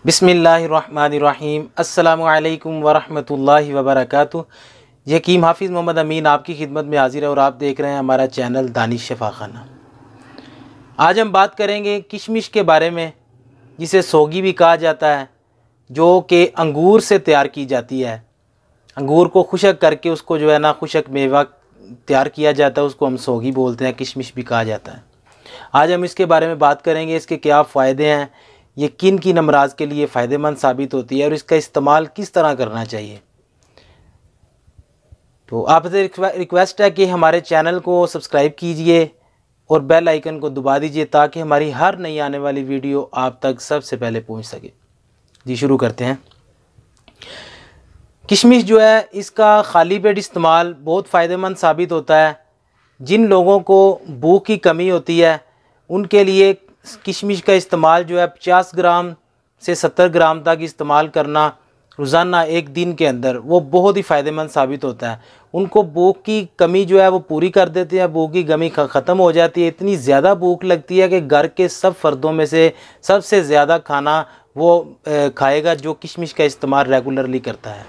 बिस्मिल्लाहिर्रहमानिर्रहीम। अस्सलामुअलैकुम वरहमतुल्लाहि वबरकातुह। हकीम हाफिज़ मोहम्मद अमीन आपकी खिदमत में हाजिर है और आप देख रहे हैं हमारा चैनल दानिश शफाखाना। आज हम बात करेंगे किशमिश के बारे में, जिसे सोगी भी कहा जाता है, जो कि अंगूर से तैयार की जाती है। अंगूर को खुशक करके उसको जो है ना खुशक मेवा तैयार किया जाता है, उसको हम सोगी बोलते हैं, किशमिश भी कहा जाता है। आज हम इसके बारे में बात करेंगे, इसके क्या फ़ायदे हैं, ये किन किन अमराज के लिए फ़ायदेमंद साबित होती है और इसका इस्तेमाल किस तरह करना चाहिए। तो आपसे रिक्वेस्ट है कि हमारे चैनल को सब्सक्राइब कीजिए और बेल आइकन को दबा दीजिए ताकि हमारी हर नई आने वाली वीडियो आप तक सबसे पहले पहुंच सके। जी शुरू करते हैं। किशमिश जो है, इसका खाली पेट इस्तेमाल बहुत फ़ायदेमंद साबित होता है। जिन लोगों को भूख की कमी होती है उनके लिए किशमिश का इस्तेमाल जो है 50 ग्राम से 70 ग्राम तक इस्तेमाल करना रोज़ाना एक दिन के अंदर, वो बहुत ही फ़ायदेमंद साबित होता है। उनको भूख की कमी जो है वो पूरी कर देते हैं, भूख की कमी ख़त्म हो जाती है। इतनी ज़्यादा भूख लगती है कि घर के सब फर्दों में से सबसे ज़्यादा खाना वो खाएगा जो किशमिश का इस्तेमाल रेगुलरली करता है।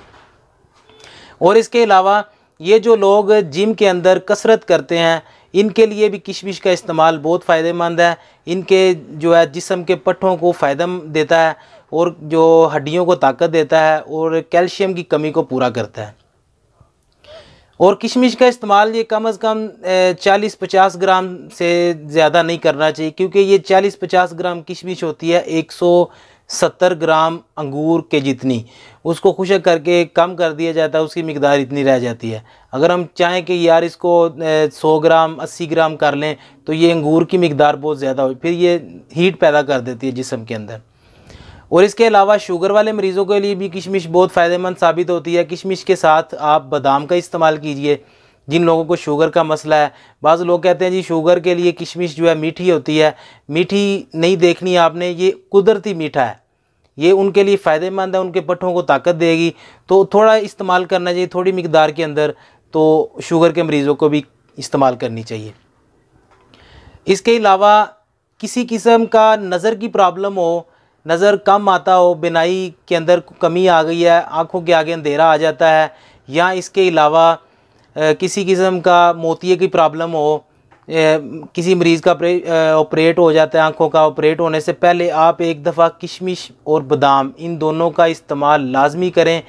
और इसके अलावा ये जो लोग जिम के अंदर कसरत करते हैं, इनके लिए भी किशमिश का इस्तेमाल बहुत फ़ायदेमंद है। इनके जो है जिस्म के पट्ठों को फ़ायदा देता है और जो हड्डियों को ताकत देता है और कैल्शियम की कमी को पूरा करता है। और किशमिश का इस्तेमाल ये कम अज़ कम 40-50 ग्राम से ज़्यादा नहीं करना चाहिए, क्योंकि ये 40-50 ग्राम किशमिश होती है 170 ग्राम अंगूर के जितनी। उसको खुशक करके कम कर दिया जाता है, उसकी मिकदार इतनी रह जाती है। अगर हम चाहें कि यार इसको 100 ग्राम 80 ग्राम कर लें तो ये अंगूर की मिकदार बहुत ज़्यादा हो, फिर ये हीट पैदा कर देती है जिस्म के अंदर। और इसके अलावा शुगर वाले मरीज़ों के लिए भी किशमिश बहुत फ़ायदेमंद साबित होती है। किशमिश के साथ आप बादाम का इस्तेमाल कीजिए। जिन लोगों को शुगर का मसला है, बाज़ लोग कहते हैं जी शुगर के लिए किशमिश जो है मीठी होती है, मीठी नहीं देखनी आपने, ये कुदरती मीठा है, ये उनके लिए फ़ायदेमंद है, उनके पट्ठों को ताकत देगी। तो थोड़ा इस्तेमाल करना चाहिए, थोड़ी मिकदार के अंदर, तो शुगर के मरीज़ों को भी इस्तेमाल करनी चाहिए। इसके अलावा किसी किस्म का नज़र की प्रॉब्लम हो, नज़र कम आता हो, बिनाई के अंदर कमी आ गई है, आँखों के आगे अंधेरा आ जाता है, या इसके अलावा किसी किस्म का मोतिये की प्रॉब्लम हो, किसी मरीज़ का ऑपरेट हो जाता है, आँखों का ऑपरेट होने से पहले आप एक दफ़ा किशमिश और बादाम इन दोनों का इस्तेमाल लाजमी करें।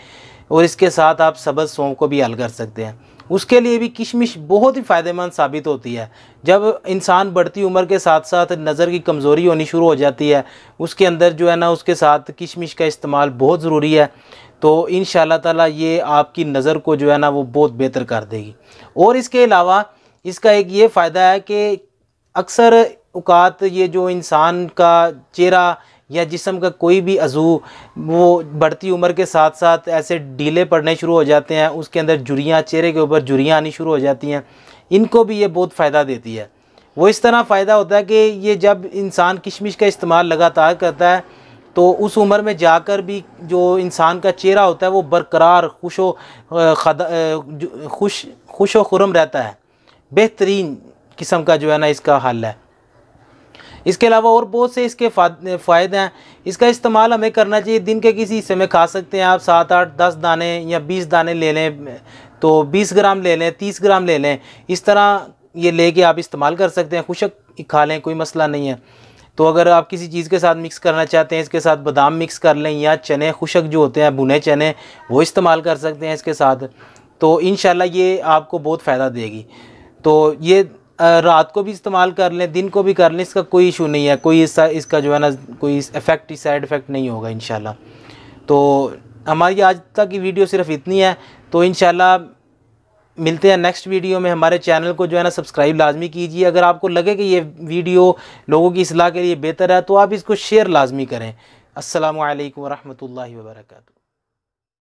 और इसके साथ आप सब्ज़ सौंफ को भी हल कर सकते हैं, उसके लिए भी किशमिश बहुत ही फ़ायदेमंद साबित होती है। जब इंसान बढ़ती उम्र के साथ साथ नज़र की कमज़ोरी होनी शुरू हो जाती है, उसके अंदर जो है ना उसके साथ किशमिश का इस्तेमाल बहुत ज़रूरी है। तो इंशाअल्लाह ताला ये आपकी नज़र को जो है ना वो बहुत बेहतर कर देगी। और इसके अलावा इसका एक ये फ़ायदा है कि अक्सर औक़ात ये जो इंसान का चेहरा या जिस्म का कोई भी अज़ू वो बढ़ती उम्र के साथ साथ ऐसे ढीले पड़ने शुरू हो जाते हैं, उसके अंदर झुर्रियाँ, चेहरे के ऊपर झुर्रियाँ आनी शुरू हो जाती हैं, इनको भी ये बहुत फ़ायदा देती है। वो इस तरह फ़ायदा होता है कि ये जब इंसान किशमिश का इस्तेमाल लगातार करता है तो उस उम्र में जाकर भी जो इंसान का चेहरा होता है वो बरकरार खुश व खुरम रहता है। बेहतरीन किस्म का जो है ना इसका हल है। इसके अलावा और बहुत से इसके फ़ायदे हैं। इसका इस्तेमाल हमें करना चाहिए, दिन के किसी हिस्से में खा सकते हैं आप 7, 8, 10 दाने या 20 दाने ले लें, तो 20 ग्राम ले लें, 30 ग्राम ले लें, इस तरह ये लेके आप इस्तेमाल कर सकते हैं। खुशक खा लें, कोई मसला नहीं है। तो अगर आप किसी चीज़ के साथ मिक्स करना चाहते हैं, इसके साथ बादाम मिक्स कर लें, या चने खुशक जो होते हैं भुने चने वो इस्तेमाल कर सकते हैं इसके साथ, तो इंशाल्लाह ये आपको बहुत फ़ायदा देगी। तो ये रात को भी इस्तेमाल कर लें, दिन को भी कर लें, इसका कोई इशू नहीं है, कोई इसका जो है ना कोई साइड इफ़ेक्ट नहीं होगा इंशाल्लाह। तो हमारी आज तक की वीडियो सिर्फ इतनी है। तो इंशाल्लाह मिलते हैं नेक्स्ट वीडियो में। हमारे चैनल को जो है ना सब्सक्राइब लाजमी कीजिए। अगर आपको लगे कि ये वीडियो लोगों की इस्लाह के लिए बेहतर है तो आप इसको शेयर लाजमी करें। अस्सलामु अलैकुम वरहमतुल्लाहि वबरकातुहू।